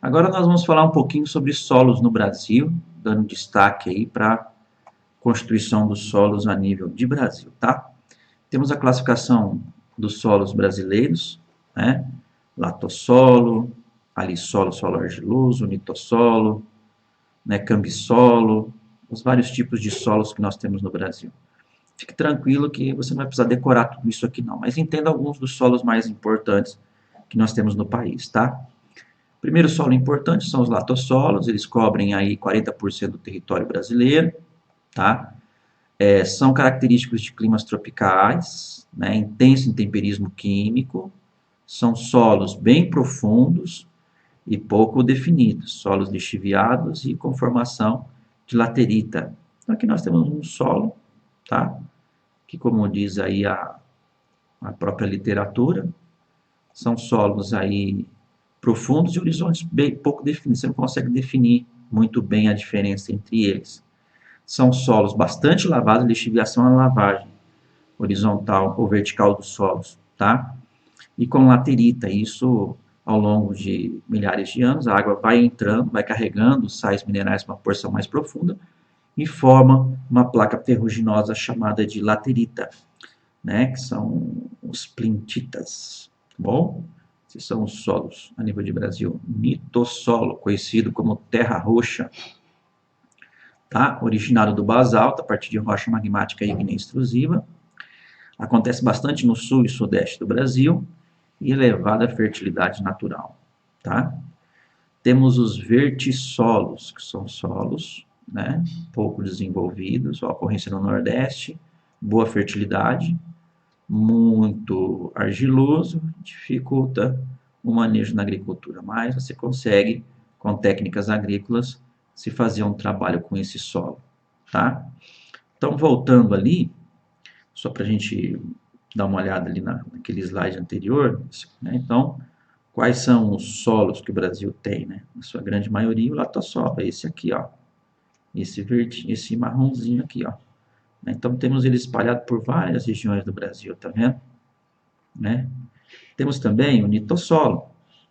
Agora nós vamos falar um pouquinho sobre solos no Brasil, dando destaque aí para a constituição dos solos a nível de Brasil, tá? Temos a classificação dos solos brasileiros, né? Latossolo, alissolo, solo argiloso, nitossolo, né? Cambissolo, os vários tipos de solos que nós temos no Brasil. Fique tranquilo que você não vai precisar decorar tudo isso aqui não, mas entenda alguns dos solos mais importantes que nós temos no país, tá? Primeiro solo importante são os latossolos, eles cobrem aí 40% do território brasileiro, tá? São característicos de climas tropicais, né? Intenso intemperismo químico, são solos bem profundos e pouco definidos, solos lixiviados e com formação de laterita. Então aqui nós temos um solo, tá? Que como diz aí a própria literatura, são solos aí profundos e horizontes bem pouco definidos. Você não consegue definir muito bem a diferença entre eles. São solos bastante lavados, lixiviação é a lavagem horizontal ou vertical dos solos, tá? E com laterita, isso ao longo de milhares de anos, a água vai entrando, vai carregando os sais minerais para uma porção mais profunda e forma uma placa ferruginosa chamada de laterita, né? Que são os plintitas, tá bom? Esses são os solos a nível de Brasil. Nitossolo, conhecido como terra roxa, tá? Originado do basalto, a partir de rocha magmática igneia extrusiva. Acontece bastante no sul e sudeste do Brasil e elevada fertilidade natural, tá? Temos os vertissolos, que são solos, né, pouco desenvolvidos, a ocorrência no Nordeste, boa fertilidade, muito argiloso, dificulta o manejo na agricultura, mas você consegue, com técnicas agrícolas, se fazer um trabalho com esse solo, tá? Então, voltando ali, só para a gente dar uma olhada ali naquele slide anterior, né? Então, quais são os solos que o Brasil tem, né? Na sua grande maioria, o latossolo, é esse aqui, ó, esse verde, esse marronzinho aqui, ó. Então, temos ele espalhado por várias regiões do Brasil, tá vendo? Né? Temos também o nitossolo,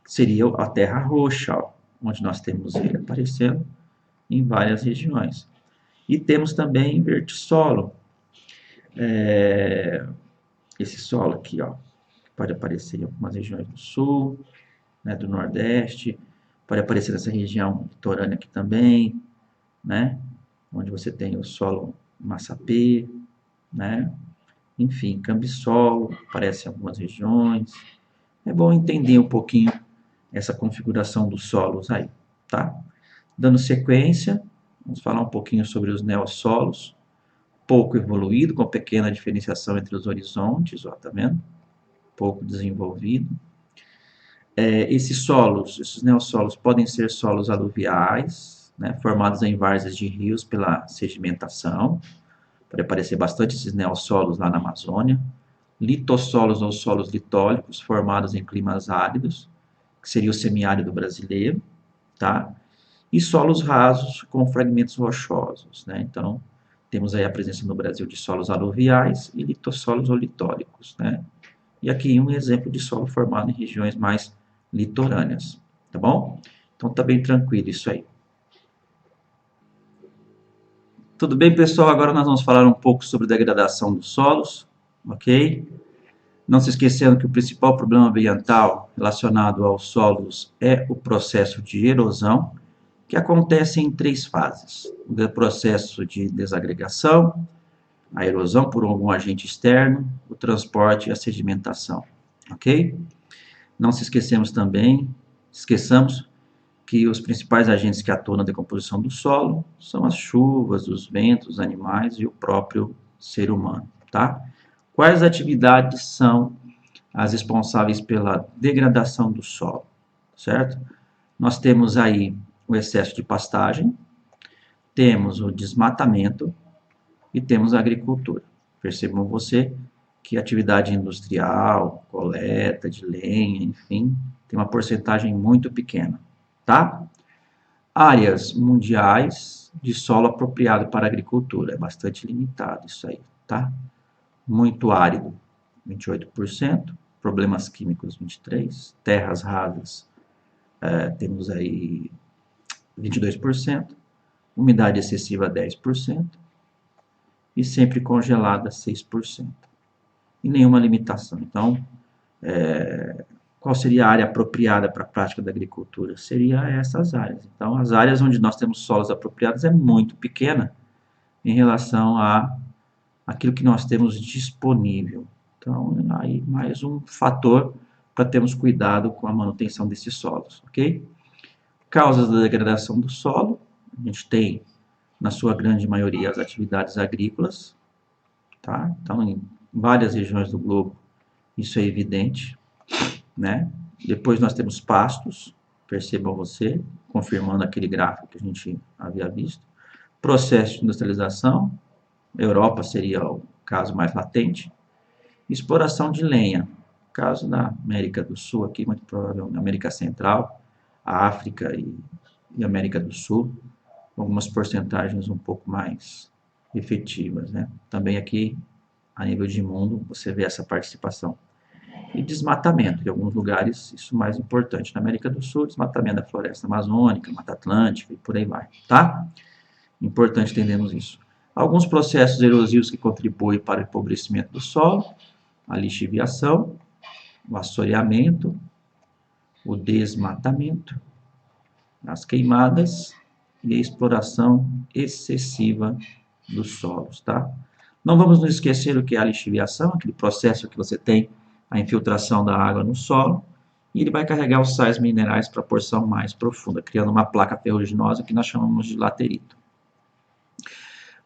que seria a terra roxa, ó, onde nós temos ele aparecendo em várias regiões. E temos também vertissolo, esse solo aqui, ó, pode aparecer em algumas regiões do sul, né, do nordeste, pode aparecer nessa região litorânea aqui também, né, onde você tem o solo massapê, né, enfim, cambissolo, aparece em algumas regiões. É bom entender um pouquinho essa configuração dos solos aí, tá? Dando sequência, vamos falar um pouquinho sobre os neossolos, pouco evoluído, com pequena diferenciação entre os horizontes, ó, tá vendo? Pouco desenvolvido. Esses solos, esses neossolos podem ser solos aluviais, né, formados em várzeas de rios pela sedimentação. Pode aparecer bastante esses neossolos lá na Amazônia. Litossolos ou solos litólicos, formados em climas áridos, que seria o semiárido brasileiro, tá? E solos rasos com fragmentos rochosos, né? Então, temos aí a presença no Brasil de solos aluviais e litossolos ou litólicos, né? E aqui um exemplo de solo formado em regiões mais litorâneas, tá bom? Então tá bem tranquilo isso aí. Tudo bem, pessoal? Agora nós vamos falar um pouco sobre degradação dos solos, ok? Não se esquecendo que o principal problema ambiental relacionado aos solos é o processo de erosão, que acontece em três fases: o processo de desagregação, a erosão por algum agente externo, o transporte e a sedimentação, ok? Não se esqueçamos que os principais agentes que atuam na decomposição do solo são as chuvas, os ventos, os animais e o próprio ser humano, tá? Quais atividades são as responsáveis pela degradação do solo, certo? Nós temos aí o excesso de pastagem, temos o desmatamento e temos a agricultura. Percebam você que a atividade industrial, coleta de lenha, enfim, tem uma porcentagem muito pequena, tá? Áreas mundiais de solo apropriado para a agricultura, é bastante limitado isso aí, tá? Muito árido, 28%, problemas químicos, 23%, terras rasas, temos aí 22%, umidade excessiva 10% e sempre congelada 6%. E nenhuma limitação. Então, qual seria a área apropriada para a prática da agricultura? Seria essas áreas. Então, as áreas onde nós temos solos apropriados é muito pequena em relação a aquilo que nós temos disponível. Então, aí mais um fator para termos cuidado com a manutenção desses solos, ok? Causas da degradação do solo, a gente tem, na sua grande maioria, as atividades agrícolas, tá? Então, em várias regiões do globo, isso é evidente, né? Depois nós temos pastos, percebam você, confirmando aquele gráfico que a gente havia visto. Processo de industrialização, Europa seria o caso mais latente. Exploração de lenha, caso da América do Sul, aqui muito provavelmente América Central, África e América do Sul, algumas porcentagens um pouco mais efetivas, né? Também aqui, a nível de mundo, você vê essa participação. E desmatamento, em alguns lugares, isso é mais importante. Na América do Sul, desmatamento da floresta amazônica, Mata Atlântica e por aí vai, tá? Importante entendermos isso. Alguns processos erosivos que contribuem para o empobrecimento do solo, a lixiviação, o assoreamento, o desmatamento, as queimadas e a exploração excessiva dos solos, tá? Não vamos nos esquecer o que é a lixiviação, aquele processo que você tem a infiltração da água no solo, e ele vai carregar os sais minerais para a porção mais profunda, criando uma placa ferruginosa que nós chamamos de laterito.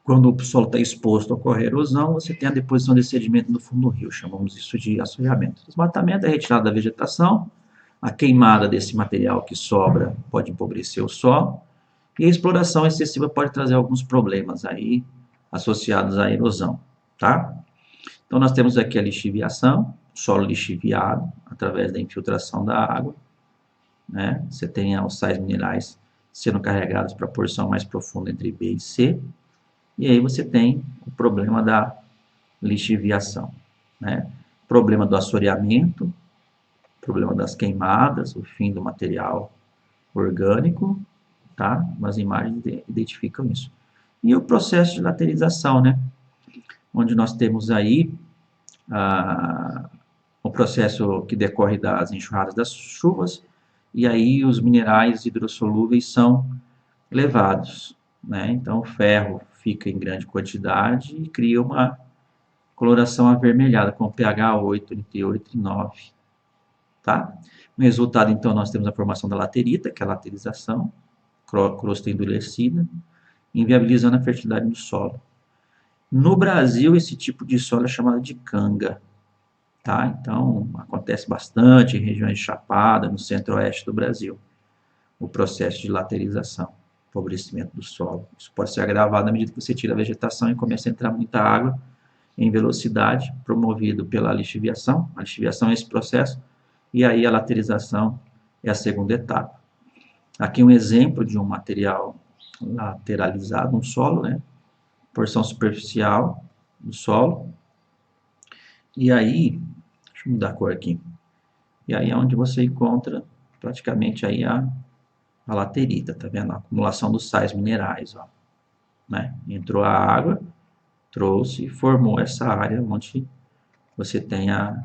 Quando o solo está exposto a ocorrer erosão, você tem a deposição de sedimento no fundo do rio, chamamos isso de assoreamento. Desmatamento é a retirada da vegetação, a queimada desse material que sobra pode empobrecer o solo, e a exploração excessiva pode trazer alguns problemas aí associados à erosão, tá? Então nós temos aqui a lixiviação, solo lixiviado através da infiltração da água, né? Você tem os sais minerais sendo carregados para a porção mais profunda entre B e C, e aí você tem o problema da lixiviação, né? Problema do assoreamento, problema das queimadas, o fim do material orgânico, tá? As imagens identificam isso. E o processo de laterização, né? Onde nós temos aí o processo que decorre das enxurradas das chuvas, e aí os minerais hidrossolúveis são levados, né? Então o ferro fica em grande quantidade e cria uma coloração avermelhada com pH 8, entre 8 e 9, tá? No resultado, então, nós temos a formação da laterita, que é a laterização, crosta endurecida, inviabilizando a fertilidade do solo. No Brasil, esse tipo de solo é chamado de canga, tá? Então, acontece bastante em regiões de Chapada, no centro-oeste do Brasil, o processo de laterização, empobrecimento do solo. Isso pode ser agravado à medida que você tira a vegetação e começa a entrar muita água em velocidade, promovido pela lixiviação. A lixiviação é esse processo, e aí a laterização é a segunda etapa. Aqui um exemplo de um material lateralizado, um solo, né? Porção superficial do solo. E aí, deixa eu mudar a cor aqui. E aí é onde você encontra praticamente aí a laterita, tá vendo? A acumulação dos sais minerais, ó, né? Entrou a água, trouxe e formou essa área onde você tem a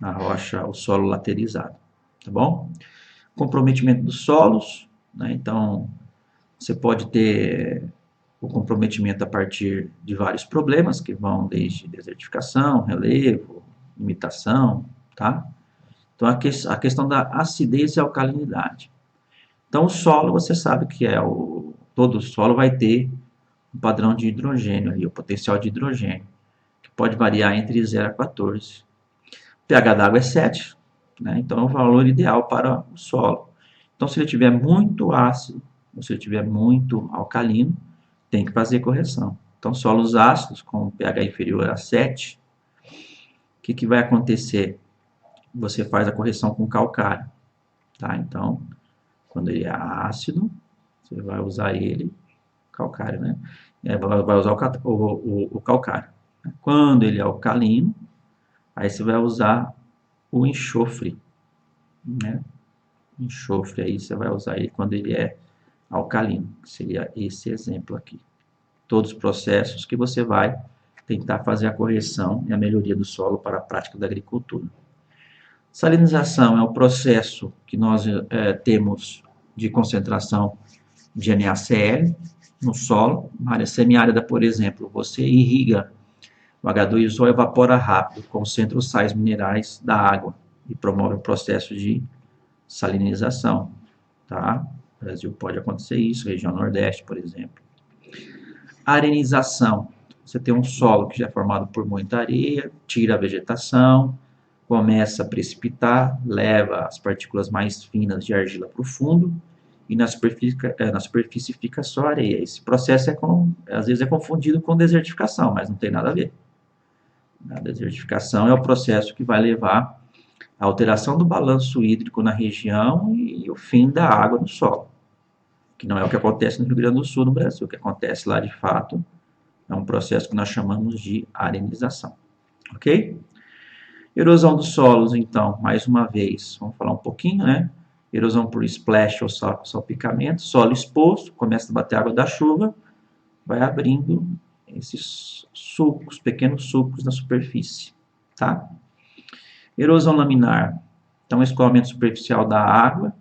rocha, o solo laterizado, tá bom? Comprometimento dos solos, né? Então, você pode ter o comprometimento a partir de vários problemas, que vão desde desertificação, relevo, imitação, tá? Então, a questão da acidez e alcalinidade. Então, o solo, você sabe que todo o solo vai ter um padrão de hidrogênio ali, o potencial de hidrogênio, que pode variar entre 0 a 14. O pH d'água é 7, né? Então é o valor ideal para o solo. Então, se ele tiver muito ácido, ou se ele tiver muito alcalino, tem que fazer correção. Então, solos ácidos com pH inferior a 7, o que vai acontecer? Você faz a correção com calcário, tá? Então, quando ele é ácido, você vai usar ele, calcário, né? Vai usar o calcário. Quando ele é alcalino, aí você vai usar o enxofre, né? Enxofre aí, você vai usar ele quando ele é alcalino, que seria esse exemplo aqui. Todos os processos que você vai tentar fazer a correção e a melhoria do solo para a prática da agricultura. Salinização é o processo que nós temos de concentração de NaCl no solo. Na área semiárida, por exemplo, você irriga o H2O, evapora rápido, concentra os sais minerais da água e promove o processo de salinização. Tá? No Brasil pode acontecer isso, região Nordeste, por exemplo. Arenização. Você tem um solo que já é formado por muita areia, tira a vegetação, começa a precipitar, leva as partículas mais finas de argila para o fundo e na superfície fica só areia. Esse processo às vezes é confundido com desertificação, mas não tem nada a ver. A desertificação é o processo que vai levar à alteração do balanço hídrico na região e o fim da água no solo, que não é o que acontece no Rio Grande do Sul, no Brasil. O que acontece lá, de fato, é um processo que nós chamamos de arenização. Ok? Erosão dos solos, então, mais uma vez, vamos falar um pouquinho, né? Erosão por splash ou salpicamento, solo exposto, começa a bater água da chuva, vai abrindo esses sulcos, pequenos sulcos na superfície, tá? Erosão laminar, então, escoamento superficial da água,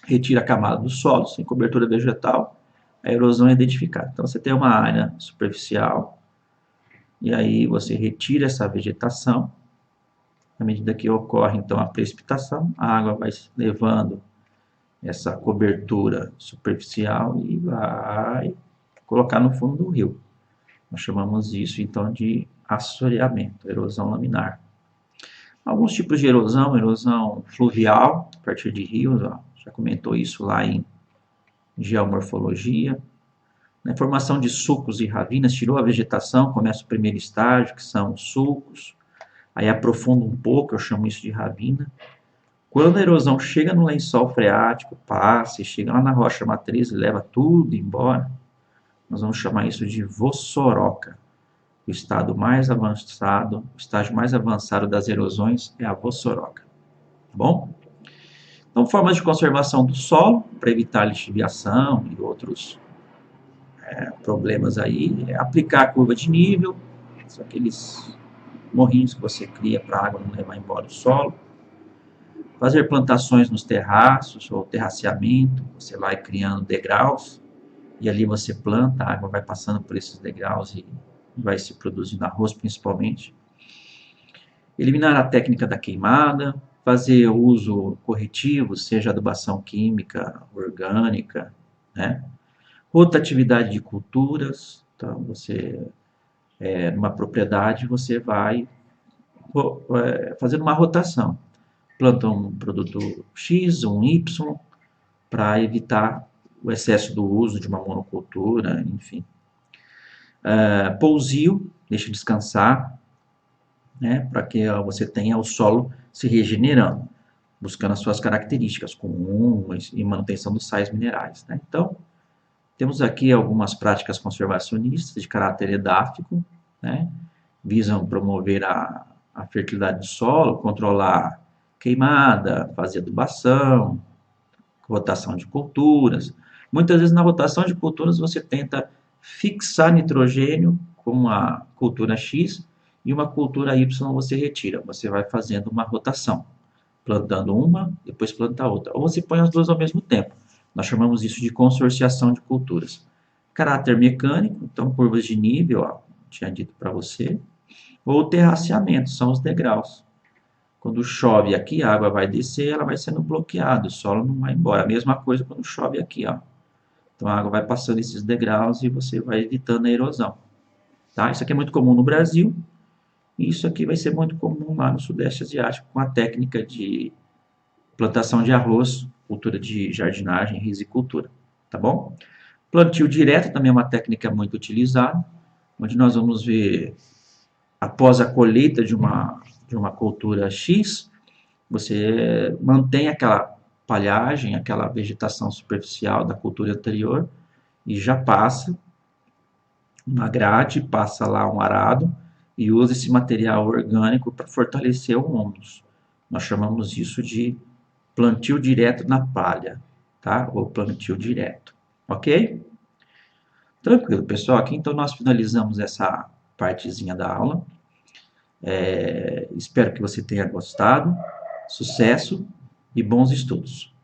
retira a camada do solo, sem cobertura vegetal, a erosão é identificada. Então, você tem uma área superficial, e aí você retira essa vegetação, à medida que ocorre, então, a precipitação, a água vai levando essa cobertura superficial e vai colocar no fundo do rio. Nós chamamos isso, então, de assoreamento, erosão laminar. Alguns tipos de erosão fluvial, a partir de rios, ó, já comentou isso lá em geomorfologia. Na formação de sulcos e ravinas, tirou a vegetação, começa o primeiro estágio, que são os sulcos, aí aprofunda um pouco, eu chamo isso de ravina. Quando a erosão chega no lençol freático, passa e chega lá na rocha matriz e leva tudo embora, nós vamos chamar isso de vossoroca. O estágio mais avançado das erosões é a vossoroca. Tá bom? Então, formas de conservação do solo, para evitar lixiviação e outros problemas aí, é aplicar a curva de nível, são aqueles morrinhos que você cria para a água não levar embora o solo. Fazer plantações nos terraços, ou terraceamento, você vai criando degraus, e ali você planta, a água vai passando por esses degraus e vai se produzindo arroz principalmente. Eliminar a técnica da queimada, fazer uso corretivo, seja adubação química, orgânica, né? Rotatividade de culturas, então você, numa propriedade, você vai fazendo uma rotação. Planta um produto X, um Y, para evitar o excesso do uso de uma monocultura, enfim. Pousio, deixa descansar, né, para que você tenha o solo se regenerando, buscando as suas características, com humus e manutenção dos sais minerais. Né? Então, temos aqui algumas práticas conservacionistas de caráter edáfico, né, visam promover a fertilidade do solo, controlar queimada, fazer adubação, rotação de culturas. Muitas vezes na rotação de culturas você tenta fixar nitrogênio com uma cultura X e uma cultura Y você retira. Você vai fazendo uma rotação, plantando uma, depois planta outra. Ou você põe as duas ao mesmo tempo. Nós chamamos isso de consorciação de culturas. Caráter mecânico, então curvas de nível, ó, tinha dito para você. Ou terraceamento, são os degraus. Quando chove aqui, a água vai descer, ela vai sendo bloqueada, o solo não vai embora. A mesma coisa quando chove aqui, ó. Então a água vai passando esses degraus e você vai evitando a erosão. Tá? Isso aqui é muito comum no Brasil, e isso aqui vai ser muito comum lá no Sudeste Asiático, com a técnica de plantação de arroz, cultura de jardinagem, rizicultura. Tá bom? Plantio direto também é uma técnica muito utilizada, onde nós vamos ver, após a colheita de uma cultura X, você mantém aquela palhagem, aquela vegetação superficial da cultura anterior e já passa uma grade, passa lá um arado e usa esse material orgânico para fortalecer o humus. Nós chamamos isso de plantio direto na palha, tá? Ou plantio direto, ok? Tranquilo, pessoal. Aqui então nós finalizamos essa partezinha da aula. Espero que você tenha gostado. Sucesso e bons estudos.